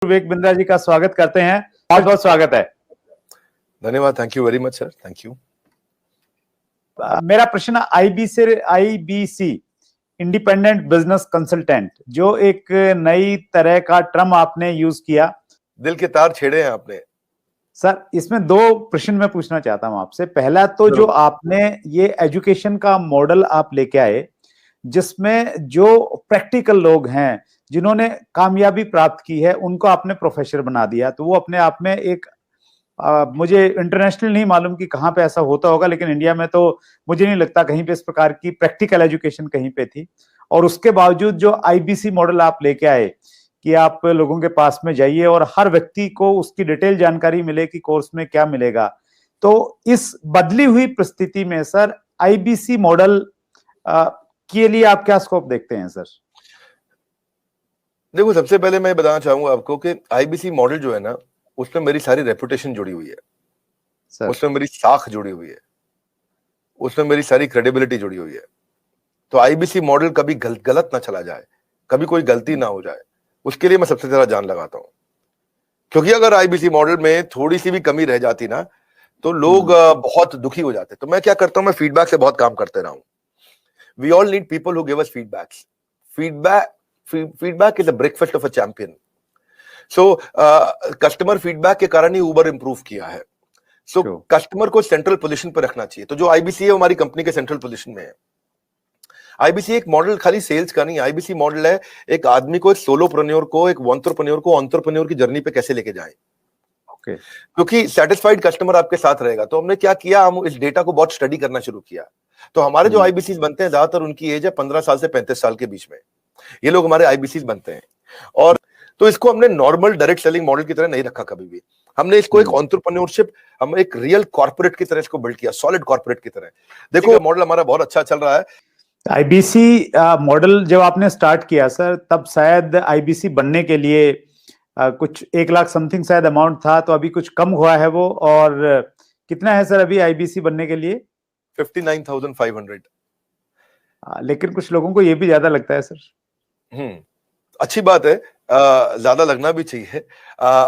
विवेक बिंद्रा जी का स्वागत करते हैं। बहुत बहुत स्वागत है। धन्यवाद। Thank you very much sir. Thank you. मेरा प्रश्न आईबीसी इंडिपेंडेंट बिजनेस कंसल्टेंट, जो एक नई तरह का टर्म आपने यूज किया। दिल के तार छेड़े हैं आपने सर। इसमें दो प्रश्न मैं पूछना चाहता हूं आपसे। पहला तो जो आपने ये एजुकेशन का मॉडल आप लेके आए, जिसमें जो प्रैक्टिकल लोग हैं जिन्होंने कामयाबी प्राप्त की है उनको आपने प्रोफेसर बना दिया, तो वो अपने आप में एक मुझे इंटरनेशनल नहीं मालूम कि कहां पे ऐसा होता होगा, लेकिन इंडिया में तो मुझे नहीं लगता कहीं पे इस प्रकार की प्रैक्टिकल एजुकेशन कहीं पे थी। और उसके बावजूद जो आईबीसी मॉडल आप लेके आए कि आप लोगों के पास में जाइए और हर व्यक्ति को उसकी डिटेल जानकारी मिले कि कोर्स में क्या मिलेगा, तो इस बदली हुई परिस्थिति में सर आईबीसी मॉडल के लिए आप क्या स्कोप देखते हैं सर? देखो, सबसे पहले मैं बताना चाहूंगा आपको कि आईबीसी मॉडल जो है ना, उसमें मेरी सारी रेपुटेशन जुड़ी हुई है, उसमें मेरी साख जुड़ी हुई है, उसमें मेरी सारी क्रेडिबिलिटी जुड़ी हुई है। तो आईबीसी मॉडल कभी गलत ना चला जाए, कभी कोई गलती ना हो जाए, उसके लिए मैं सबसे ज्यादा जान लगाता हूं। क्योंकि अगर आईबीसी मॉडल में थोड़ी सी भी कमी रह जाती ना, तो लोग बहुत दुखी हो जाते। तो मैं क्या करता हूं, मैं फीडबैक से बहुत काम करते रहा हूं। We all need people who give us feedbacks. Feedback is a breakfast of a champion. So customer feedback के कारण ही उबर इंप्रूव किया है। सो कस्टमर को सेंट्रल पोजीशन पर रखना चाहिए। तो जो आईबीसी है हमारी कंपनी के सेंट्रल पोजीशन में है। आईबीसी एक मॉडल खाली सेल्स का नहीं, आईबीसी मॉडल है एक आदमी को, एक सोलोप्रेन्योर को, एक एंटरप्रेन्योर को एंटरप्रेन्योर की जर्नी पे कैसे लेके जाएं। क्योंकि सेटिस्फाइड कस्टमर आपके साथ रहेगा। तो हमने क्या किया, हम इस डेटा को बहुत स्टडी करना शुरू किया। तो हमारे जो आईबीसी बनते हैं, ज्यादातर उनकी एज है 15 साल से 35 साल के बीच में, ये लोग हमारे आईबीसी बनते हैं। और तो इसको हमने नॉर्मल डायरेक्ट सेलिंग मॉडल की तरह नहीं रखा कभी भी। हमने इसको एक एंटरप्रेन्योरशिप, हम एक रियल कॉर्पोरेट की तरह इसको बिल्ड किया, सॉलिड कॉर्पोरेट की तरह। देखो, मॉडल हमारा बहुत अच्छा चल रहा है। आईबीसी मॉडल जब आपने स्टार्ट किया सर, तब शायद आईबीसी बनने के लिए कुछ 1 लाख समथिंग शायद अमाउंट था, तो अभी कुछ कम हुआ है वो। और कितना है सर अभी आईबीसी बनने के लिए? 59,500। लेकिन कुछ लोगों को ये भी ज्यादा लगता है सर। अच्छी बात है, ज्यादा लगना भी चाहिए।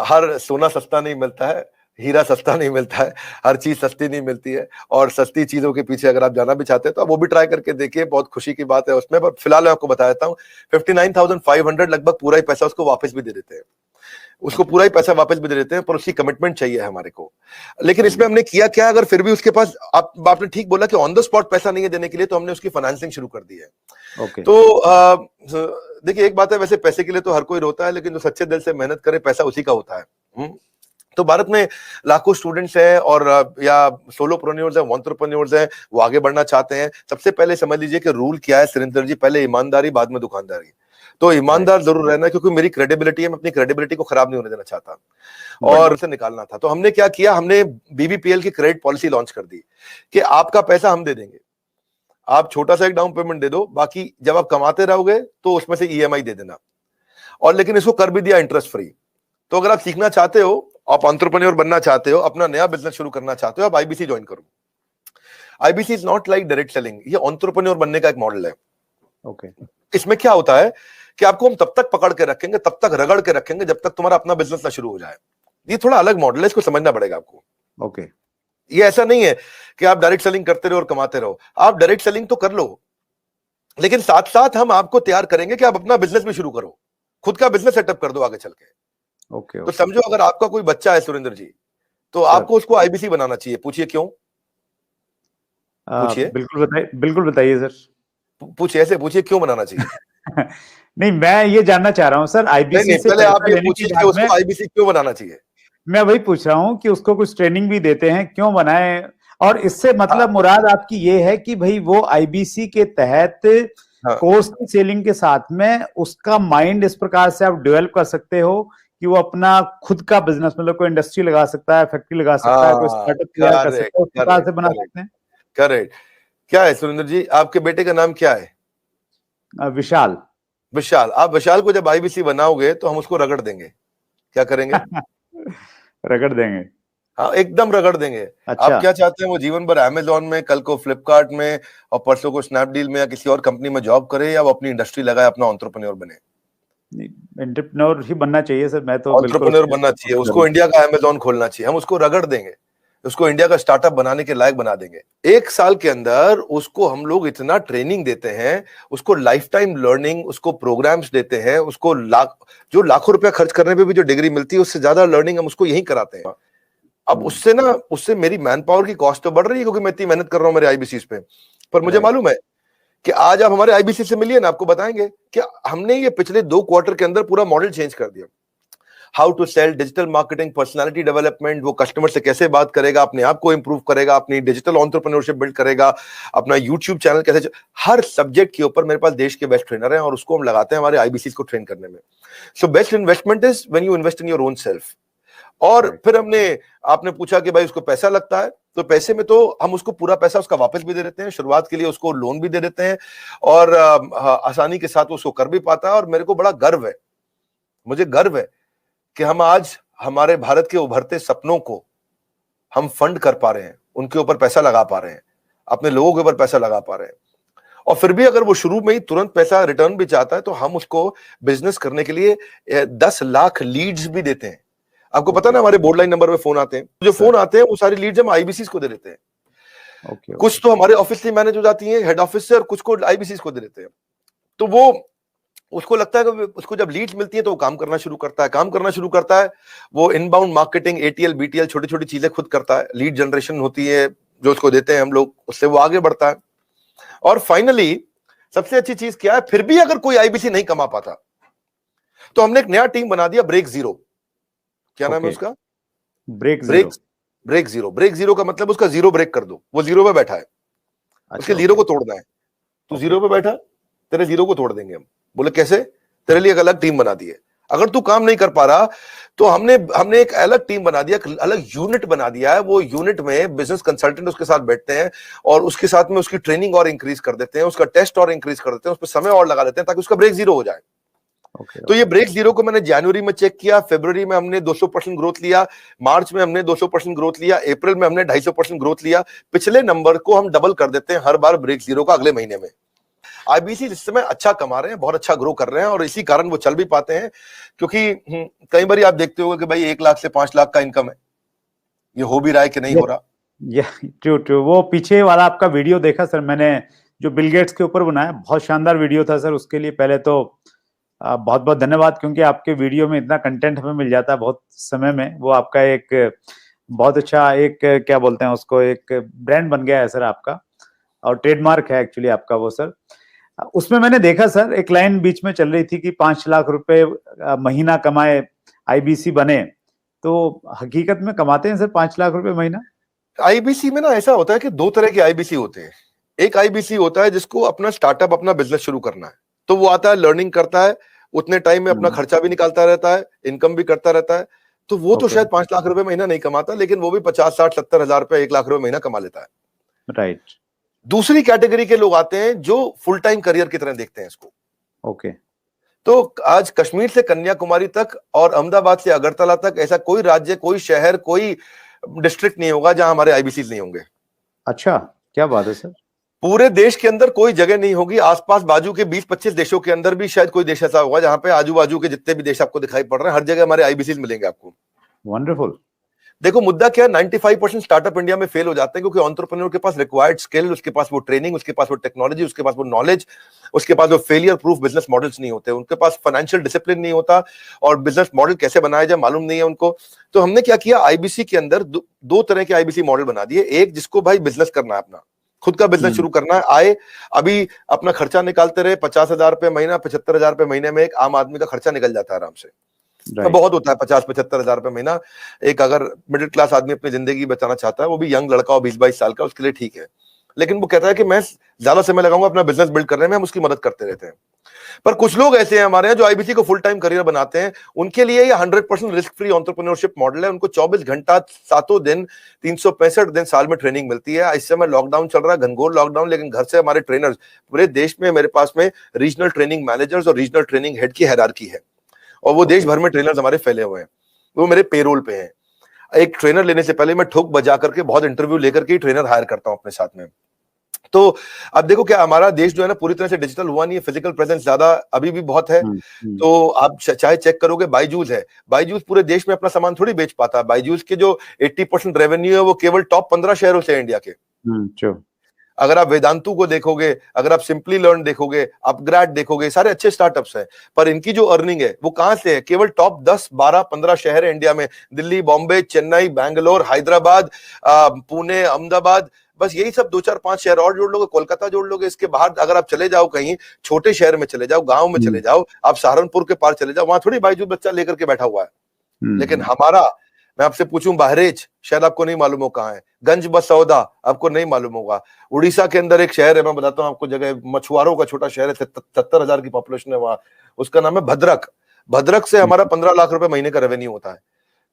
हर सोना सस्ता नहीं मिलता है, हीरा सस्ता नहीं मिलता है, हर चीज सस्ती नहीं मिलती है। और सस्ती चीजों के पीछे अगर आप जाना भी चाहते हैं तो आप वो भी ट्राई करके देखिए, बहुत खुशी की बात है उसमें। पर फिलहाल मैं आपको बता देता हूँ, 59,500 लगभग पूरा ही पैसा उसको वापस भी दे देते हैं, उसको पूरा ही पैसा वापस भी दे देते हैं, पर उसकी कमिटमेंट चाहिए हमारे को। लेकिन इसमें हमने किया क्या, अगर फिर भी उसके पास, आपने ठीक बोला कि ऑन द स्पॉट पैसा नहीं है देने के लिए, तो हमने उसकी फाइनेंसिंग शुरू कर दी है। तो देखिए, एक बात है, वैसे पैसे के लिए तो हर कोई रोता है, लेकिन जो सच्चे दिल से मेहनत करे पैसा उसी का होता है। तो भारत में लाखों स्टूडेंट्स हैं और या सोलोप्रेन्योर्स हैं, एंटरप्रेन्योर्स हैं, वो आगे बढ़ना चाहते हैं। सबसे पहले समझ लीजिए कि रूल क्या है सुरेंद्र जी, पहले ईमानदारी, बाद में दुकानदारी। तो ईमानदार जरूर रहना, क्योंकि मेरी क्रेडिबिलिटी है, मैं अपनी क्रेडिबिलिटी को खराब नहीं होने देना चाहता और उसे निकालना था। तो हमने क्या किया, हमने बीबीपीएल की क्रेडिट पॉलिसी लॉन्च कर दी कि आपका पैसा हम दे देंगे, आप छोटा सा एक डाउन पेमेंट दे दो, बाकी जब आप कमाते रहोगे तो उसमें से ईएमआई दे देना। और लेकिन इसको कर भी दिया इंटरेस्ट फ्री। तो अगर आप सीखना चाहते हो, आप एंटरप्रेन्योर बनना चाहते हो, अपना नया बिजनेस शुरू करना चाहते हो, आप आईबीसी ज्वाइन करो। IBC is not like direct selling, ये एंटरप्रेन्योर बनने का एक मॉडल है। इसमें क्या होता है कि आपको हम तब तक पकड़ के रखेंगे, तब तक रगड़ के रखेंगे, जब तक तुम्हारा अपना बिजनेस ना शुरू हो जाए। ये थोड़ा अलग मॉडल है, इसको समझना पड़ेगा आपको। ये ऐसा नहीं है कि आप डायरेक्ट सेलिंग करते रहो और कमाते रहो। आप डायरेक्ट सेलिंग तो कर लो, लेकिन साथ साथ हम आपको तैयार करेंगे कि आप अपना बिजनेस भी शुरू करो, खुद का बिजनेस सेटअप कर दो आगे चल के। तो समझो, अगर आपका कोई बच्चा है सुरेंद्र जी, तो आपको उसको आईबीसी बनाना चाहिए। पूछिए क्यों? पूछिए। बिल्कुल बताइए सर। पूछिए, ऐसे पूछिए क्यों बनाना चाहिए। नहीं, मैं ये जानना चाह रहा हूँ सर, आईबीसी से पहले आप ये पूछिए कि उसको आईबीसी क्यों बनाना चाहिए। मैं वही पूछ रहा हूँ कि उसको कुछ ट्रेनिंग भी देते हैं, क्यों बनाए? और इससे मतलब मुराद आपकी ये है कि भाई वो आईबीसी के तहत कोर्स सेलिंग के साथ में उसका माइंड इस प्रकार से आप डेवलप कर सकते हो कि वो अपना खुद का बिजनेस, मतलब कोई इंडस्ट्री लगा सकता है, फैक्ट्री लगा सकता है, कोई स्टार्टअप तैयार कर सकता है, उस प्रकार से बना सकते हैं। करेक्ट। क्या है सुरेंद्र जी, आपके बेटे का नाम क्या है? विशाल। विशाल। आप विशाल को जब आईबीसी बनाओगे तो हम उसको रगड़ देंगे। क्या करेंगे? रगड़ देंगे। हाँ, एकदम रगड़ देंगे। अच्छा। आप क्या चाहते हैं, वो जीवन भर अमेजोन में, कल को फ्लिपकार्ट में और परसों को स्नैपडील में या किसी और कंपनी में जॉब करे, या वो अपनी इंडस्ट्री लगाए, अपना एंटरप्रेन्योर बने? एंटरप्रेन्योर ही बनना चाहिए सर, मैं तो बिल्कुल एंटरप्रेन्योर बनना चाहिए, उसको इंडिया का अमेज़न खोलना चाहिए, हम उसको रगड़ देंगे, उसको इंडिया का स्टार्टअप बनाने के लायक बना देंगे। 1 साल के अंदर उसको हम लोग इतना ट्रेनिंग देते हैं, उसको लाइफ टाइम लर्निंग, उसको प्रोग्राम्स देते हैं, उसको जो लाखों रुपया खर्च करने पे भी जो डिग्री मिलती है उससे ज्यादा लर्निंग हम उसको यहीं कराते हैं। अब उससे मेरी मैन पावर की कॉस्ट तो बढ़ रही है क्योंकि मैं इतनी मेहनत कर रहा हूं मेरे आईबीसीस पे, पर मुझे मालूम है कि आज आप हमारे आईबीसी से मिलिए ना, आपको बताएंगे कि हमने ये पिछले 2 क्वार्टर के अंदर पूरा मॉडल चेंज कर दिया। How to sell, digital marketing, personality development, वो कस्टमर से कैसे बात करेगा, अपने आप को इंप्रूव करेगा, अपनी डिजिटल एंटरप्रेन्योरशिप बिल्ड करेगा, अपना यूट्यूब चैनल कैसे, हर सब्जेक्ट के ऊपर मेरे पास देश के बेस्ट ट्रेनर हैं और उसको हम लगाते हैं हमारे आईबीसी को ट्रेन करने में। So best investment is when you invest in your own self. और फिर आपने पूछा कि भाई उसको पैसा लगता है, तो पैसे में तो हम उसको पूरा पैसा उसका वापस भी दे देते हैं, शुरुआत के लिए उसको लोन भी दे देते हैं और आसानी के साथ उसको कर भी पाता है। और मेरे को बड़ा गर्व है, मुझे गर्व है कि हम आज हमारे भारत के उभरते सपनों को हम फंड कर पा रहे हैं, उनके ऊपर पैसा लगा पा रहे हैं, अपने लोगों के ऊपर पैसा लगा पा रहे हैं। और फिर भी अगर वो शुरू में ही तुरंत पैसा रिटर्न भी चाहता है तो हम उसको बिजनेस करने के लिए 10 लाख लीड्स भी देते हैं। आपको पता ना, हमारे बोर्ड लाइन नंबर पे फोन आते हैं, जो फोन आते हैं वो सारी लीड्स हम आईबीसी को दे देते हैं। कुछ तो हमारे ऑफिस से मैनेज हो जाती हैं, हेड ऑफिस से, और कुछ को आईबीसी को दे देते हैं। तो वो उसको लगता है कि उसको जब लीड्स मिलती है तो वो काम करना शुरू करता है, वो इनबाउंड मार्केटिंग, एटीएल बीटीएल, छोटी छोटी चीजें खुद करता है, लीड जनरेशन होती है जो उसको देते हैं हम लोग, उससे वो आगे बढ़ता है। और फाइनली सबसे अच्छी चीज क्या है, फिर भी अगर कोई आईबीसी नहीं कमा पाता तो हमने एक नया टीम बना दिया, ब्रेक जीरो। क्या नाम है उसका? Break zero. ब्रेक जीरो का मतलब उसका जीरो ब्रेक कर दो, वो जीरो पे बैठा है, उसके जीरो को तोड़ना है। तू जीरो पे बैठा, तेरे जीरो को तोड़ देंगे हम। बोले कैसे? तेरे लिए एक अलग टीम बना दी है। अगर तू काम नहीं कर पा रहा तो हमने एक अलग टीम बना दिया, अलग यूनिट बना दिया है। वो यूनिट में बिजनेस कंसल्टेंट उसके साथ बैठते हैं और उसके साथ में उसकी ट्रेनिंग और इंक्रीज कर देते हैं, उसका टेस्ट और इंक्रीज कर देते हैं, उस पर समय और लगा देते हैं ताकि उसका ब्रेक जीरो हो जाए। तो ये ब्रेक जीरो को मैंने जनवरी में चेक किया, फरवरी में हमने 200% ग्रोथ लिया, मार्च में हमने 200% ग्रोथ लिया, अप्रैल में हमने 250% ग्रोथ लिया। पिछले नंबर को हम डबल कर देते हैं हर बार ब्रेक जीरो का अगले महीने में। आईबीसी इस समय अच्छा कमा रहे हैं, बहुत अच्छा ग्रो कर रहे हैं और इसी कारण वो चल भी पाते हैं, क्योंकि कई बार आप देखते होंगे कि भाई 1 लाख से 5 लाख का इनकम है, ये हो भी रहा है कि नहीं हो रहा। ट्रू। वो पीछे वाला आपका वीडियो देखा सर मैंने, जो बिल गेट्स के ऊपर बनाया, बहुत शानदार वीडियो था सर। उसके लिए पहले तो बहुत बहुत धन्यवाद, क्योंकि आपके वीडियो में इतना कंटेंट हमें मिल जाता है बहुत समय में। वो आपका एक बहुत अच्छा एक क्या बोलते हैं उसको, एक ब्रांड बन गया है सर आपका, और ट्रेडमार्क है एक्चुअली आपका वो सर। उसमें मैंने देखा सर, एक लाइन बीच में चल रही थी कि 5 लाख रुपए महीना कमाए आईबीसी बने, तो हकीकत में कमाते हैं सर 5 लाख रुपए महीना? आईबीसी में ना ऐसा होता है कि 2 तरह के आईबीसी होते हैं। एक आईबीसी होता है जिसको अपना स्टार्टअप, अपना बिजनेस शुरू करना है, तो वो आता है, लर्निंग करता है, उतने टाइम में अपना खर्चा भी निकालता रहता है, इनकम भी करता रहता है, तो वो तो शायद 5 लाख रुपए महीना नहीं कमाता, लेकिन वो भी 50, 60, 70 हजार रुपए, 1 लाख रुपए महीना कमा लेता है। राइट। दूसरी कैटेगरी के लोग आते हैं जो फुल टाइम करियर की तरह देखते हैं इसको। ओके। तो आज कश्मीर से कन्याकुमारी तक और अहमदाबाद से अगरतला तक ऐसा कोई राज्य, कोई शहर, कोई डिस्ट्रिक्ट नहीं होगा जहां हमारे आईबीसी नहीं होंगे। अच्छा, क्या बात है सर। पूरे देश के अंदर कोई जगह नहीं होगी, आसपास बाजू के 20-25 देशों के अंदर भी शायद कोई देश ऐसा होगा जहां पे आजू बाजू के जितने भी देश आपको दिखाई पड़ रहे हैं, हर जगह हमारे आईबीसी मिलेंगे आपको। वंडरफुल। देखो मुद्दा क्या है, 95% स्टार्टअप इंडिया में फेल हो जाते हैं क्योंकि एंटरप्रेन्योर के पास रिक्वायर्ड स्किल, उसके पास वो ट्रेनिंग, उसके पास वो टेक्नोलॉजी, उसके पास वो नॉलेज, उसके पास वो फेलियर प्रूफ बिजनेस मॉडल्स नहीं होते, उनके पास फाइनेंशियल डिसिप्लिन नहीं होता और बिजनेस मॉडल कैसे बनाया जाए मालूम नहीं है उनको। तो हमने क्या किया, आईबीसी के अंदर 2 तरह के आईबीसी मॉडल बना दिए। एक जिसको भाई बिजनेस करना है, अपना खुद का बिजनेस शुरू करना है, आए अभी अपना खर्चा निकालते रहे, 50,000 रुपए महीना, 75,000 रुपए महीने में एक आम आदमी का खर्चा निकल जाता है आराम से। बहुत होता है 50-75 हजार रुपए महीना। एक अगर मिडिल क्लास आदमी अपनी जिंदगी बचाना चाहता है, वो भी यंग लड़का हो 20-22 साल का, उसके लिए ठीक है, लेकिन वो कहता है कि मैं ज्यादा समय लगाऊंगा अपना बिजनेस बिल्ड करने में, हम उसकी मदद करते रहते हैं। पर कुछ लोग ऐसे हैं हमारे यहाँ जो आईबीसी को फुल टाइम करियर बनाते हैं, उनके लिए ये 100% रिस्क फ्री एंटरप्रेन्योरशिप मॉडल है। उनको 24 घंटा 7 दिन 365 दिन साल में ट्रेनिंग मिलती है। इस समय लॉकडाउन चल रहा है, घनघोर लॉकडाउन, लेकिन घर से हमारे ट्रेनर्स, पूरे देश में मेरे पास में रीजनल ट्रेनिंग मैनेजर्स और रीजनल ट्रेनिंग हेड की हायरार्की है और वो देश भर में ट्रेनर्स हमारे फैले हुए हैं, वो मेरे पेरोल पे हैं। एक ट्रेनर लेने से पहले मैं ठोक बजा करके बहुत इंटरव्यू लेकर के ट्रेनर हायर करता हूं अपने साथ में, तो अब देखो क्या हमारा देश जो है ना पूरी तरह से डिजिटल हुआ नहीं है, फिजिकल प्रेजेंस ज्यादा अभी भी बहुत है। तो आप चाहे चेक करोगे, बायजूस है, बायजूस पूरे देश में अपना सामान थोड़ी बेच पाता। बायजूस के जो 80% रेवेन्यू है वो केवल टॉप 15 शहरों से है इंडिया के। अगर आप वेदांतु को देखोगे, अगर आप सिंपली लर्न देखोगे, अपग्रेड देखोगे, सारे अच्छे स्टार्टअप्स हैं, पर इनकी जो अर्निंग है वो कहां से है? केवल टॉप 10, 12, 15 शहर है इंडिया में, दिल्ली, बॉम्बे, चेन्नई, बैंगलोर, हैदराबाद, पुणे, अहमदाबाद, बस यही सब 2, 4, 5 शहर और जोड़ लोगे, कोलकाता जोड़ लोगे। इसके बाहर अगर आप चले जाओ, कहीं छोटे शहर में चले जाओ, गांव में चले जाओ, आप सहारनपुर के पार चले जाओ, वहां थोड़ी बायजूस बच्चा लेकर के बैठा हुआ है। लेकिन हमारा, मैं आपसे पूछूं, बहरेच शायद आपको नहीं मालूम हो कहां है, गंज बसौदा आपको नहीं मालूम होगा, उड़ीसा के अंदर एक शहर है, मैं बताता हूं आपको जगह, मछुआरों का छोटा शहर है, 70,000 की पॉपुलेशन है वहां, उसका नाम है भद्रक। भद्रक से हमारा 15 लाख रुपए महीने का रेवेन्यू होता है।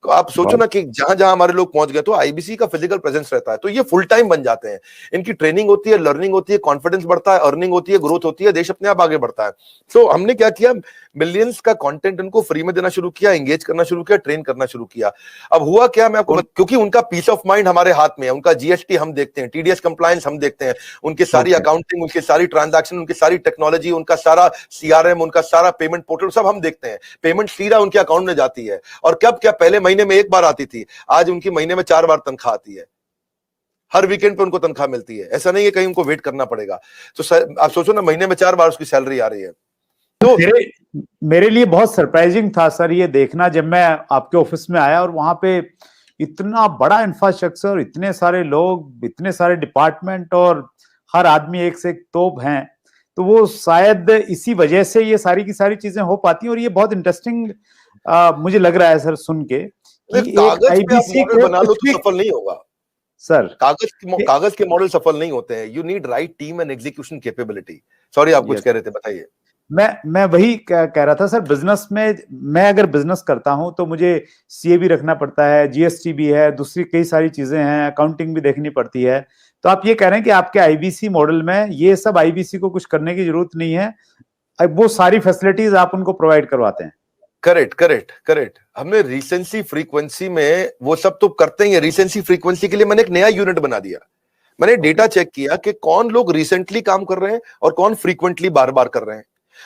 तो आप सोचो ना कि जहां जहां हमारे लोग पहुंच गए, तो आईबीसी का फिजिकल प्रेजेंस रहता है, तो ये फुल टाइम बन जाते हैं। इनकी ट्रेनिंग होती है, लर्निंग होती है, कॉन्फिडेंस बढ़ता है, अर्निंग होती है, ग्रोथ होती है, देश अपने आप आगे बढ़ता है। तो हमने क्या किया, मिलियंस का कंटेंट इनको फ्री में देना शुरू किया, एंगेज करना शुरू किया, ट्रेन करना शुरू किया। अब हुआ क्या, मैं आपको क्योंकि उनका पीस ऑफ माइंड हमारे हाथ में है, उनका जीएसटी हम देखते हैं, टीडीएस कंप्लायंस हम देखते हैं, उनकी सारी अकाउंटिंग, उनकी सारी ट्रांजैक्शन, उनकी सारी टेक्नोलॉजी, उनका सारा सीआरएम, उनका सारा पेमेंट पोर्टल सब हम देखते हैं। पेमेंट सीधा उनके अकाउंट में जाती है, और कब क्या, पहले महीने में एक बार आती थी, आज उनकी महीने में 4 बार तनख्वाह आती है। हर वीकेंड पे उनको तनख्वाह मिलती है, ऐसा नहीं है कहीं उनको वेट करना पड़ेगा। तो आप सोचो ना, महीने में 4 बार उसकी सैलरी आ रही है। तो मेरे लिए बहुत सरप्राइजिंग था सर ये देखना, जब मैं आपके ऑफिस में आया और वहां पे इतना बड़ा इंफ्रास्ट्रक्चर, इतने सारे लोग, इतने सारे डिपार्टमेंट, और हर आदमी एक से एक तोप हैं। तो वो शायद इसी वजह से ये सारी की सारी चीजें हो पाती हैं। और ये बहुत इंटरेस्टिंग मुझे लग रहा है सर सुन के कि कागज एक पे आप आईबीसी मॉडल बना लो तो सफल नहीं होगा सर। कागज के मॉडल सफल नहीं होते हैं। You need right team and execution capability. Sorry, आप कुछ कह रहे थे, बताइए। मैं वही कह रहा था सर, बिजनेस में मैं अगर बिजनेस करता हूं तो मुझे सीए भी रखना पड़ता है, जीएसटी भी है, दूसरी कई सारी चीजें हैं, अकाउंटिंग भी देखनी पड़ती है। तो आप ये कह रहे हैं कि आपके आईबीसी मॉडल में ये सब, आईबीसी को कुछ करने की जरूरत नहीं है, वो सारी फैसिलिटीज आप उनको प्रोवाइड करवाते हैं। करेक्ट। हमने रिसेंसी फ्रीक्वेंसी में वो सब तो करते ही है। रिसेंसी फ्रीक्वेंसी के लिए मैंने एक नया यूनिट बना दिया। मैंने डेटा चेक किया कि कौन लोग रिसेंटली काम कर रहे हैं और कौन फ्रीक्वेंटली बार बार कर रहे हैं।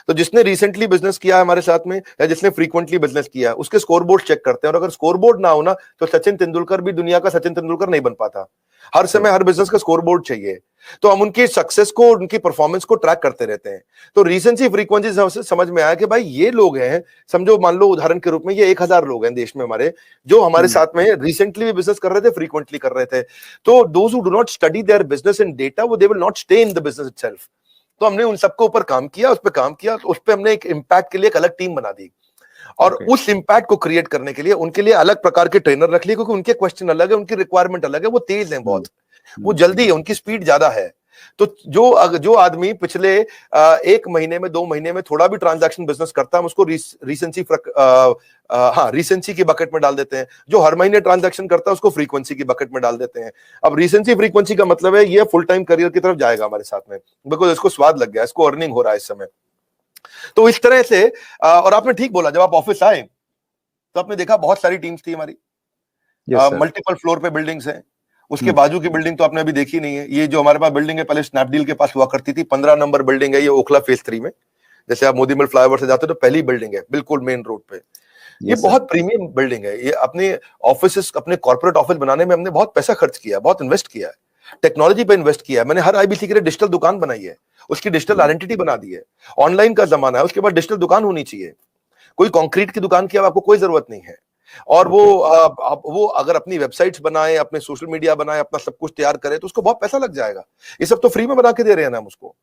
तो जिसने रिसेंटली बिजनेस किया है हमारे साथ में, या जिसने फ्रीक्वेंटली बिजनेस किया है, उसके स्कोरबोर्ड चेक करते हैं। और अगर स्कोरबोर्ड ना हो ना, तो सचिन तेंदुलकर भी दुनिया का सचिन तेंदुलकर नहीं बन पाता। हर समय हर बिजनेस का स्कोरबोर्ड चाहिए। तो हम उनकी सक्सेस को, उनकी परफॉर्मेंस को ट्रैक करते रहते हैं। तो रिसेंसी फ्रीक्वेंसी से समझ में आया कि भाई ये लोग हैं, समझो मान लो उदाहरण के रूप में ये 1000 लोग हैं देश में हमारे, जो हमारे साथ में रिसेंटली भी बिजनेस कर रहे थे, फ्रीक्वेंटली कर रहे थे। तो those who do not study their business in data, वो they will not stay in the business itself. तो हमने उन सबके ऊपर काम किया, उस पर काम किया, तो उस पर हमने एक इम्पैक्ट के लिए एक अलग टीम बना दी। और उस इम्पैक्ट को क्रिएट करने के लिए उनके लिए अलग प्रकार के ट्रेनर रख लिए, क्योंकि उनके क्वेश्चन अलग है, उनकी रिक्वायरमेंट अलग है। वो तेज हैं बहुत, वो जल्दी है, उनकी स्पीड ज्यादा है। तो जो आदमी पिछले 1 महीने में, 2 महीने में थोड़ा भी ट्रांजैक्शन बिजनेस करता है, हम उसको रिसेंसी की बकेट में डाल देते हैं। जो हर महीने ट्रांजैक्शन करता है उसको फ्रीक्वेंसी की बकेट में डाल देते हैं। अब रिसेंसी फ्रीक्वेंसी का मतलब है ये फुल टाइम करियर की तरफ जाएगा हमारे साथ में, बिकॉज इसको स्वाद लग गया, इसको अर्निंग हो रहा है इस समय। तो इस तरह से और आपने ठीक बोला, जब आप ऑफिस आए तो आपने देखा बहुत सारी टीम्स थी हमारी, मल्टीपल फ्लोर पे बिल्डिंग्स हैं। उसके बाजू की बिल्डिंग तो आपने अभी देखी नहीं है। ये जो हमारे पास बिल्डिंग है, पहले स्नैपडील के पास हुआ करती थी, 15 नंबर बिल्डिंग है, ये ओखला फेज 3 में। जैसे आप मोदी मिल फ्लाईओवर से जाते हो तो पहली बिल्डिंग है, बिल्कुल मेन रोड पे। ये बहुत प्रीमियम बिल्डिंग है। ये अपने ऑफिस, अपने कॉर्पोरेट ऑफिस बनाने में हमने बहुत पैसा खर्च किया, बहुत इन्वेस्ट किया है, टेक्नोलॉजी पे इन्वेस्ट किया है। मैंने हर आईबीसी के लिए डिजिटल दुकान बनाई है, उसकी डिजिटल आइडेंटिटी बना दी है। ऑनलाइन का जमाना है, उसके बाद डिजिटल दुकान होनी चाहिए। कोई कंक्रीट की दुकान की अब आपको कोई जरूरत नहीं है। और वो अगर अपनी वेबसाइट्स बनाए, अपने सोशल मीडिया बनाए, अपना सब कुछ तैयार करे, तो उसको बहुत पैसा लग जाएगा। ये सब तो फ्री में बना के दे रहे हैं ना हम उसको।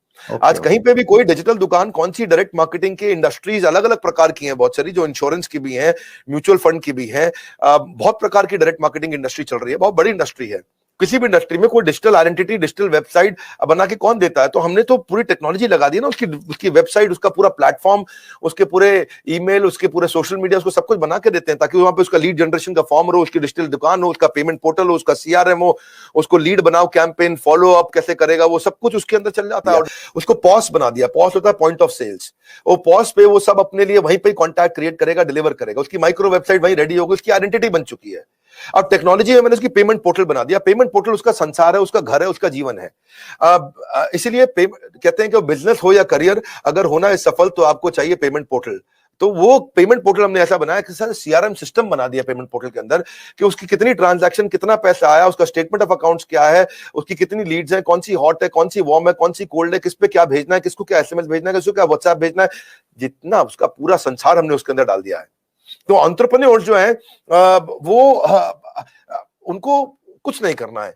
आज कहीं पे भी कोई डिजिटल दुकान, कौन सी डायरेक्ट मार्केटिंग की इंडस्ट्रीज अलग अलग प्रकार की हैं, बहुत सारी, जो इंश्योरेंस की भी हैं, म्यूचुअल फंड की भी हैं, बहुत प्रकार की डायरेक्ट मार्केटिंग इंडस्ट्री चल रही है, बहुत बड़ी इंडस्ट्री है। किसी भी इंडस्ट्री में कोई डिजिटल आइडेंटिटी, डिजिटल वेबसाइट बना के कौन देता है? तो हमने तो पूरी टेक्नोलॉजी लगा दी ना, उसकी वेबसाइट, उसका पूरा प्लेटफॉर्म, उसके पूरे ईमेल, उसके पूरे सोशल मीडिया, उसको सब कुछ बना के देते हैं, ताकि वहां पे उसका लीड जनरेशन का फॉर्म हो, उसकी डिजिटल दुकान हो, उसका पेमेंट पोर्टल हो, उसका सीआरएम हो, उसको लीड बनाओ, कैंपेन फॉलो अप कैसे करेगा, वो सब कुछ उसके अंदर चल जाता है। उसको पॉस बना दिया। पॉस होता है पॉइंट ऑफ सेल्स। वो पॉस पे वो सब अपने लिए वहीं पे कॉन्टैक्ट क्रिएट करेगा, डिलीवर करेगा। उसकी माइक्रो वेबसाइट वहीं रेडी होगी, उसकी आइडेंटिटी बन चुकी है। अब टेक्नोलॉजी में मैंने उसकी पेमेंट पोर्टल बना दिया। पेमेंट पोर्टल उसका संसार है, उसका घर है, उसका जीवन है। इसीलिए कहते हैं कि बिजनेस हो या करियर, अगर होना है सफल तो आपको चाहिए पेमेंट पोर्टल। तो वो पेमेंट पोर्टल हमने ऐसा बनाया कि सर सीआरएम सिस्टम बना दिया पेमेंट पोर्टल के अंदर कि उसकी कितनी ट्रांजैक्शन, कितना पैसा आया, उसका स्टेटमेंट ऑफ अकाउंट्स क्या है, उसकी कितनी लीड्स हैं, कौन सी हॉट है, कौन सी वार्म है, कौन सी कोल्ड है, किस पे क्या भेजना है, किसको क्या एसएमएस भेजना है, किसको क्या व्हाट्सएप भेजना है, जितना उसका पूरा संसार हमने उसके अंदर डाल दिया है। तो एंटरप्रेन्योर्स जो है उनको कुछ नहीं करना है,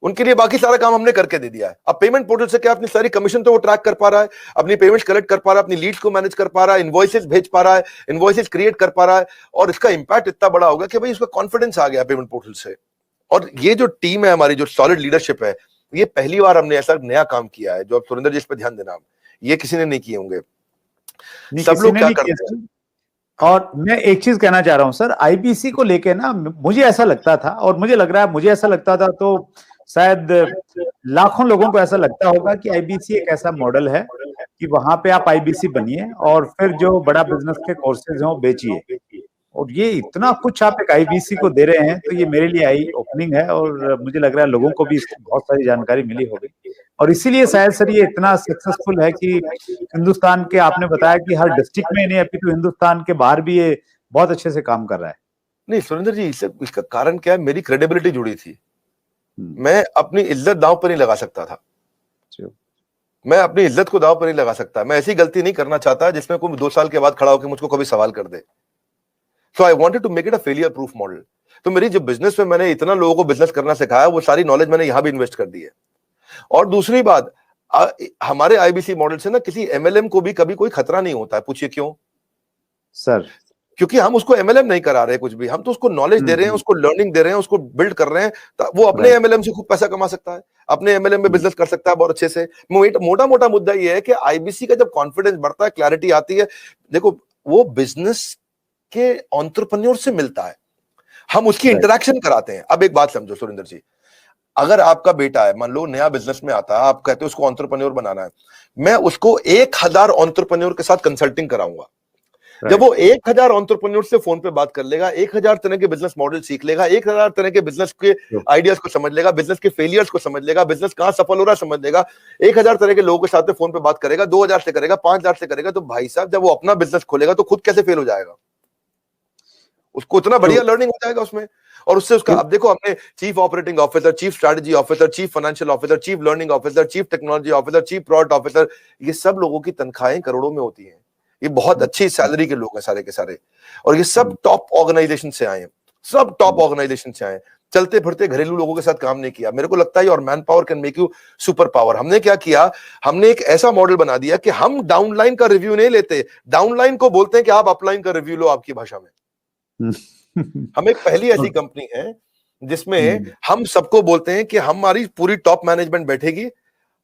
उनके लिए बाकी सारा काम हमने करके दे दिया है। अब पेमेंट पोर्टल से क्या, अपनी सारी कमीशन तो वो ट्रैक कर पा रहा है, अपनी पेमेंट्स कलेक्ट कर पा रहा है, अपनी लीड्स को मैनेज कर पा रहा है, इनवॉइसेस भेज पा रहा है, इनवॉइसेस क्रिएट कर पा रहा है, और इसका इंपैक्ट इतना बड़ा होगा कि भाई उसका कॉन्फिडेंस आ गया पेमेंट पोर्टल से। और ये जो टीम है हमारी, जो सॉलिड लीडरशिप है, ये पहली बार हमने ऐसा नया काम किया है, जो अब सुरेंद्र जी इस पर ध्यान देना, ये किसी ने नहीं किए होंगे, सब लोग क्या करते हैं। और मैं एक चीज कहना चाह रहा हूं सर, आईबीसी को लेके ना मुझे ऐसा लगता था, और मुझे लग रहा है, मुझे ऐसा लगता था तो शायद लाखों लोगों को ऐसा लगता होगा कि आईबीसी एक ऐसा मॉडल है कि वहां पे आप आईबीसी बनिए और फिर जो बड़ा बिजनेस के कोर्सेज हैं वो बेचिए। और ये इतना कुछ आप एक आईबीसी को दे रहे हैं, तो ये मेरे लिए आई ओपनिंग है, और मुझे लग रहा है लोगों को भी इसकी बहुत सारी जानकारी मिली होगी, और इसीलिए शायद सर ये इतना सक्सेसफुल है कि हिंदुस्तान के, आपने बताया कि हर डिस्ट्रिक्ट में नहीं, अभी तो हिंदुस्तान के बाहर भी ये बहुत अच्छे से काम कर रहा है। नहीं सुरेंद्र जी, इसका कारण क्या है, मेरी क्रेडिबिलिटी जुड़ी थी। मैं अपनी इज्जत दांव पर नहीं लगा सकता था, मैं अपनी इज्जत को दांव पर नहीं लगा सकता। मैं ऐसी गलती नहीं करना चाहता जिसमें कोई 2 साल के बाद खड़ा होकर मुझको कभी सवाल कर दे। So I wanted to make it a failure proof model. तो मेरी जो बिजनेस में मैंने इतना लोगों को बिजनेस करना सिखाया, वो सारी नॉलेज मैंने यहां भी इन्वेस्ट कर दी है। और दूसरी बात, हमारे आईबीसी मॉडल से ना किसी एमएलएम को भी कभी कोई खतरा नहीं होता है। पूछिए क्यों सर? क्योंकि हम उसको एमएलएम नहीं करा रहे कुछ भी, हम तो उसको नॉलेज दे रहे हैं, उसको लर्निंग दे रहे हैं, उसको बिल्ड कर रहे हैं। वो अपने एमएलएम से खूब पैसा कमा सकता है, अपने एमएलएम में बिजनेस कर सकता है बहुत अच्छे से। मोटा मोटा मुद्दा ये है कि आईबीसी का जब कॉन्फिडेंस बढ़ता है, क्लैरिटी आती है, देखो वो बिजनेस के एंटरप्रेन्योर से मिलता है, हम उसकी इंटरेक्शन कराते हैं। अब एक बात समझो सुरेंद्र जी, अगर आपका बेटा है, मान लो नया बिजनेस में आता है, आप कहते हो उसको एंटरप्रेन्योर बनाना है, मैं उसको 1000 एंटरप्रेन्योर के साथ कंसल्टिंग कराऊंगा। जब वो 1000 एंटरप्रेन्योर से फोन पे बात कर लेगा, 1000 तरह के बिजनेस मॉडल सीख लेगा, 1000 तरह के बिजनेस के आइडियाज को समझ लेगा, बिजनेस के फेलियर्स को समझ लेगा, बिजनेस कहां सफल हो रहा है समझ लेगा, 1000 तरह के लोगों के साथ फोन पे बात करेगा, 2000 से करेगा, 5000 से करेगा, तो भाई साहब जब वो अपना बिजनेस खोलेगा तो खुद कैसे फेल हो जाएगा, उसको इतना बढ़िया लर्निंग हो जाएगा उसमें। और उससे उसका, अब देखो हमने chief operating officer, chief strategy officer, chief financial officer, chief learning officer, chief technology officer, chief product officer, ये सब लोगों की तनख्वाहें करोड़ों में होती हैं। ये बहुत अच्छी सैलरी के लोग हैं सारे के सारे, और ये सब टॉप ऑर्गेनाइजेशन से आए हैं, सब टॉप ऑर्गेनाइजेशन से आए। चलते फिरते घरेलू लोगों के साथ काम नहीं किया। मेरे को लगता है और man power can make you super power. हमने क्या किया, हमने एक ऐसा मॉडल बना दिया कि हम डाउनलाइन का रिव्यू नहीं लेते, डाउनलाइन को बोलते हैं कि आप अपलाइन का रिव्यू लो आपकी भाषा में। हम एक पहली ऐसी कंपनी है जिसमें हम सबको बोलते हैं कि हमारी पूरी टॉप मैनेजमेंट बैठेगी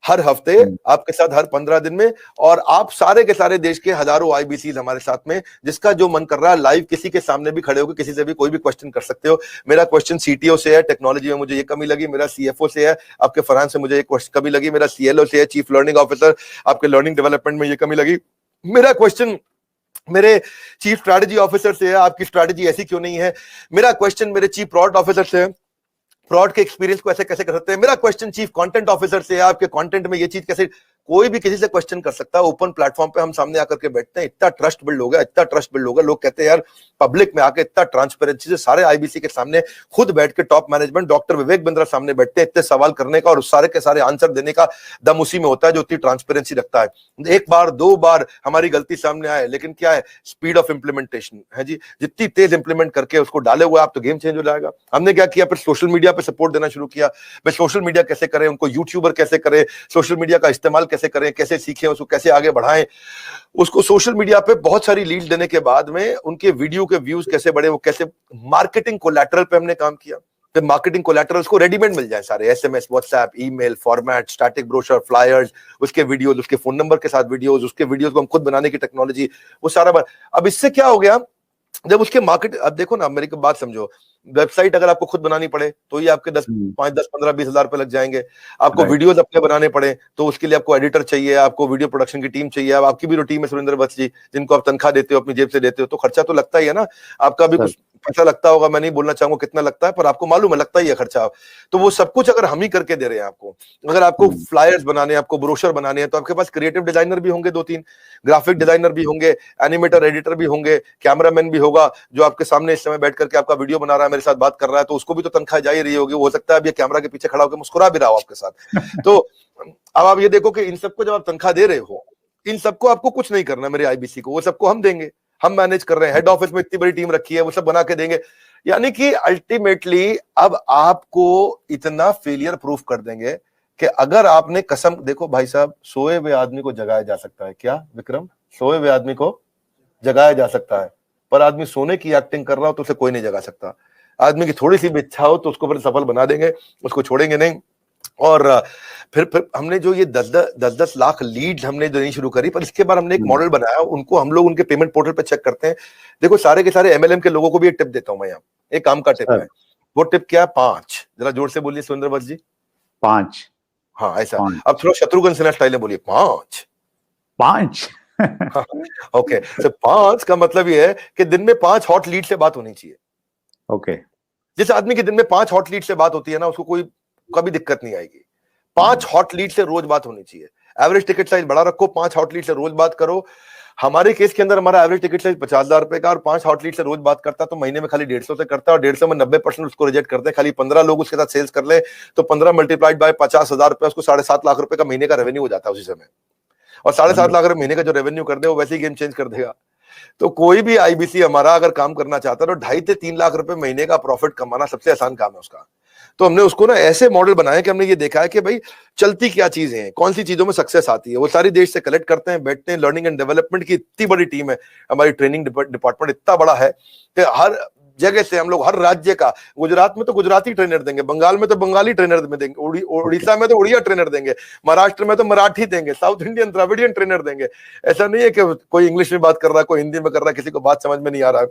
हर हफ्ते आपके साथ, हर 15 दिन में, और आप सारे के सारे देश के हजारों आईबीसी हमारे साथ में, जिसका जो मन कर रहा है लाइव किसी के सामने भी खड़े होकर किसी से भी कोई भी क्वेश्चन कर सकते हो। मेरा क्वेश्चन सीटीओ से है, टेक्नोलॉजी में मुझे ये कमी लगी, मेरा सीएफओ से है, आपके फाइनेंस से मुझे ये कमी लगी, मेरा सीएलओ से है, चीफ लर्निंग ऑफिसर, आपके लर्निंग डेवलपमेंट में ये कमी लगी, मेरा क्वेश्चन मेरे चीफ स्ट्रैटेजी ऑफिसर से है, आपकी स्ट्रैटेजी ऐसी क्यों नहीं है, मेरा क्वेश्चन मेरे चीफ प्रोडक्ट ऑफिसर से है, प्रोडक्ट के एक्सपीरियंस को ऐसे कैसे कर सकते हैं, मेरा क्वेश्चन चीफ कंटेंट ऑफिसर से है, आपके कंटेंट में ये चीज कैसे, कोई भी किसी से क्वेश्चन कर सकता है। ओपन प्लेटफॉर्म पे हम सामने आकर के बैठते हैं, इतना ट्रस्ट बिल्ड हो गया, इतना ट्रस्ट बिल्ड हो गया, लोग कहते हैं यार पब्लिक में आके इतना ट्रांसपेरेंसी से सारे आईबीसी के सामने खुद बैठ के top management, doctor Vivek Bindra सामने बैठते हैं, इतने सवाल करने का और सारे के सारे आंसर देने का दम उसी में होता है जो इतनी ट्रांसपेरेंसी रखता है। एक बार 2 बार हमारी गलती सामने आए, लेकिन क्या है, स्पीड ऑफ इंप्लीमेंटेशन है जी, जितनी तेज इंप्लीमेंट करके उसको डाले हुए आप तो गेम चेंज हो जाएगा। हमने क्या किया, फिर सोशल मीडिया पे सपोर्ट देना शुरू किया, भाई सोशल मीडिया कैसे करें, उनको यूट्यूबर कैसे करें, सोशल मीडिया का इस्तेमाल कैसे करें, कैसे सीखें, उसको कैसे आगे बढ़ाएं, उसको सोशल मीडिया पे बहुत सारी लीड देने के बाद में उनके वीडियो के व्यूज कैसे बढ़े, वो कैसे, मार्केटिंग कोलैटरल पे हमने काम किया। तो मार्केटिंग कोलैटरल्स को रेडीमेड मिल जाए सारे, SMS, WhatsApp, email, format, static brochure, flyers, उसके वीडियोस, उसके फोन नंबर के साथ वीडियोस, उसके वीडियोस को हम खुद बनाने की टेक्नोलॉजी, वो सारा। अब इससे क्या हो गया, जब उसके मार्केट, अब देखो ना, मेरी बात समझो, वेबसाइट अगर आपको खुद बनानी पड़े तो ही आपके 5, 10, 15, 20 हजार रुपए लग जाएंगे। आपको Right. वीडियोस अपने बनाने पड़े तो उसके लिए आपको एडिटर चाहिए, आपको वीडियो प्रोडक्शन की टीम चाहिए। अब आपकी भी जो टीम है सुरेंद्र वत्स जी, जिनको आप तनख्वाह देते हो, अपनी जेब से देते हो, तो खर्चा तो लगता ही है ना। आपका भी Sir. कुछ पैसा लगता होगा, मैं नहीं बोलना चाहूंगा कितना लगता है, पर आपको मालूम है लगता ही है खर्चा। तो वो सब कुछ अगर हम ही करके दे रहे हैं आपको, अगर आपको फ्लायर्स बनाने, आपको ब्रोशर बनाने हैं, तो आपके पास क्रिएटिव डिजाइनर भी होंगे, 2-3 ग्राफिक डिजाइनर भी होंगे, एनिमेटर, एडिटर भी होंगे, कैमरामैन भी होगा जो आपके सामने इस समय बैठ करके आपका वीडियो बना रहा है, मेरे साथ बात कर रहा है, तो उसको भी तो तनख्वाह जा ही रही होगी। हो सकता है अब ये कैमरा के पीछे खड़ा होकर मुस्कुरा भी रहा हो आपके साथ। तो अब आप ये देखो कि इन सबको जब आप तनख्वाह दे रहे हो, इन सबको आपको कुछ नहीं करना मेरे आईबीसी को, वो सबको हम देंगे, हम मैनेज कर रहे हैं। हेड ऑफिस में इतनी बड़ी टीम रखी है, वो सब बना के देंगे। यानी कि अल्टीमेटली अब आपको इतना फेलियर प्रूफ कर देंगे कि अगर आपने कसम, देखो भाई साहब, सोए हुए आदमी को जगाया जा सकता है क्या विक्रम? सोए हुए आदमी को जगाया जा सकता है, पर आदमी सोने की एक्टिंग कर रहा हो तो उसे कोई नहीं जगा सकता। आदमी की थोड़ी सी भी इच्छा हो तो उसको फिर सफल बना देंगे, उसको छोड़ेंगे नहीं। और फिर हमने जो ये 10-10 लाख लीड हमने देनी शुरू करी, पर इसके बाद हमने एक मॉडल बनाया, उनको हम लोग उनके पेमेंट पोर्टल पे चेक करते हैं। देखो सारे के सारे एमएलएम के लोगों को भी एक टिप देता हूं मैं यहाँ, एक काम का टिप है। वो टिप क्या है? 5। जरा जोर से बोलिए सुरेंद्र वत्स जी। 5। हाँ ऐसा। अब थोड़ा शत्रुघ्न सिन्हा स्टाइल में बोलिए, 5। 5। ओके, तो 5 का मतलब ये है कि दिन में 5 हॉट लीड से बात होनी चाहिए। ओके। जिस आदमी की दिन में 5 हॉट लीड से बात होती है ना, उसको कोई कभी दिक्कत नहीं आएगी। 5 हॉट लीड से रोज बात होनी चाहिए। एवरेज टिकट साइज बड़ा रखो, 5 हॉट लीड से रोज बात करो। हमारे केस के अंदर हमारा एवरेज टिकट साइज 50,000 रुपए का, और 5 हॉट लीड से रोज बात करता तो महीने में खाली 150 से करता है, और 150 में 90% उसको रिजेक्ट करते हैं। खाली 15 लोग उसके साथ सेल्स कर ले तो 15 मल्टीप्लाइड बाय 50,000 रुपए, उसको 7.5 लाख रुपए का महीने का रेवेन्यू हो जाता है उसी समय। और 7.5 लाख रुपए महीने का जो रेवेन्यू कर दे वो वैसे ही गेम चेंज कर देगा। तो कोई भी आईबीसी हमारा अगर काम करना चाहता है तो 2.5 से 3 लाख रुपए महीने का प्रॉफिट कमाना सबसे आसान काम है उसका। तो हमने उसको ना ऐसे मॉडल बनाया कि हमने ये देखा है कि भाई चलती क्या चीजें हैं, कौन सी चीजों में सक्सेस आती है, वो सारी देश से कलेक्ट करते हैं, बैठते हैं। लर्निंग एंड डेवलपमेंट की इतनी बड़ी टीम है, हमारी ट्रेनिंग डिपार्टमेंट इतना बड़ा है कि हर जगह से हम लोग, हर राज्य का, गुजरात में तो गुजराती ट्रेनर देंगे, बंगाल में तो बंगाली ट्रेनर देंगे, उड़ीसा में तो उड़िया ट्रेनर देंगे, महाराष्ट्र में तो मराठी देंगे, साउथ इंडियन द्रविडियन ट्रेनर देंगे। ऐसा नहीं है कि कोई इंग्लिश में बात कर रहा है, कोई हिंदी में कर रहा है, किसी को बात समझ में नहीं आ रहा है।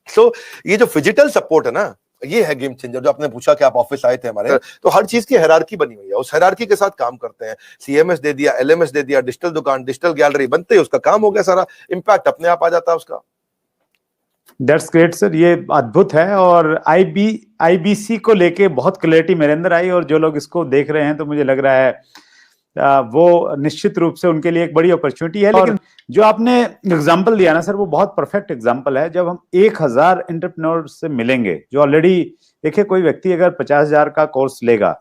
सो ये जो फिजिकल सपोर्ट है ना, ये है गेम चेंजर। जो आपने पूछा कि आप ऑफिस आए थे हमारे, तो हर चीज की हायरार्की बनी हुई है, उस हायरार्की के साथ काम करते हैं। सीएमएस दे दिया, एलएमएस दे दिया, डिजिटल दुकान, डिजिटल गैलरी बनते ही उसका काम हो गया सारा, इंपैक्ट अपने आप आ जाता है उसका। दैट्स ग्रेट सर, ये अद्भुत है। और आईबीसी को लेके बहुत क्लैरिटी मेरे अंदर आई, और जो लोग इसको देख रहे हैं तो मुझे लग रहा है वो निश्चित रूप से उनके लिए एक बड़ी अपॉर्चुनिटी है। लेकिन जो आपने एग्जांपल दिया ना सर, वो बहुत परफेक्ट एग्जांपल है। जब हम 1000 एंटरप्रेन्योर से मिलेंगे जो ऑलरेडी, देखिए कोई व्यक्ति अगर 50,000 का कोर्स लेगा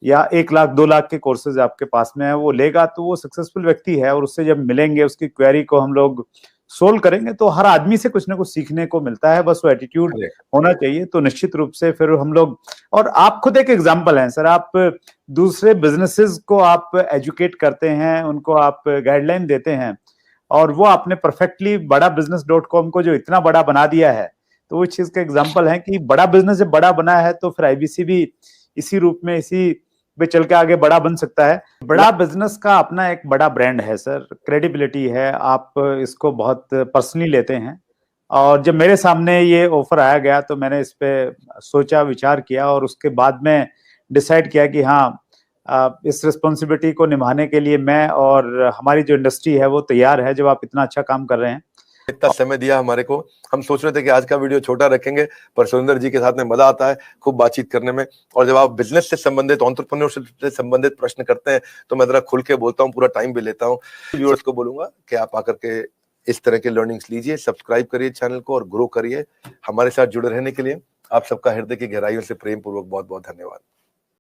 या 1 लाख 2 लाख के कोर्सेज आपके पास में है वो लेगा, तो वो सक्सेसफुल व्यक्ति है। और उससे जब मिलेंगे, उसकी क्वेरी को हम लोग सोल्व करेंगे, तो हर आदमी से कुछ ना कुछ सीखने को मिलता है, बस वो एटीट्यूड होना चाहिए। तो निश्चित रूप से फिर हम लोग, और आप खुद एक एग्जांपल हैं सर, आप दूसरे बिजनेसेस को आप एजुकेट करते हैं, उनको आप गाइडलाइन देते हैं, और वो आपने परफेक्टली बड़ा business.com को जो इतना बड़ा बना दिया है, तो वो चीज का एग्जांपल है कि बड़ा बिजनेस जब बड़ा बना है तो फिर आईबीसी भी इसी रूप में, इसी पे चल के आगे बड़ा बन सकता है। बड़ा बिजनेस का अपना एक बड़ा ब्रांड है सर, क्रेडिबिलिटी है, आप इसको बहुत पर्सनली लेते हैं। और जब मेरे सामने ये ऑफर आया गया तो मैंने इस पे सोचा, विचार किया, और उसके बाद में डिसाइड किया कि हाँ, इस रिस्पॉन्सिबिलिटी को निभाने के लिए मैं और हमारी जो इंडस्ट्री है वो तैयार है, जब आप इतना अच्छा काम कर रहे हैं। इतना समय दिया हमारे को। हम सोच रहे थे कि आज का वीडियो छोटा रखेंगे, पर सुरेंद्र जी के साथ में मजा आता है खूब बातचीत करने में। और जब आप बिजनेस से संबंधित, एंटरप्रेन्योरशिप से संबंधित प्रश्न करते हैं तो मैं जरा खुल के बोलता हूँ, पूरा टाइम भी लेता हूँ। व्यूअर्स को बोलूंगा कि आप आकर के इस तरह के लर्निंग्स लीजिए, सब्सक्राइब करिए चैनल को और ग्रो करिए। हमारे साथ जुड़े रहने के लिए आप सबका हृदय की गहराइयों से प्रेम पूर्वक बहुत बहुत धन्यवाद।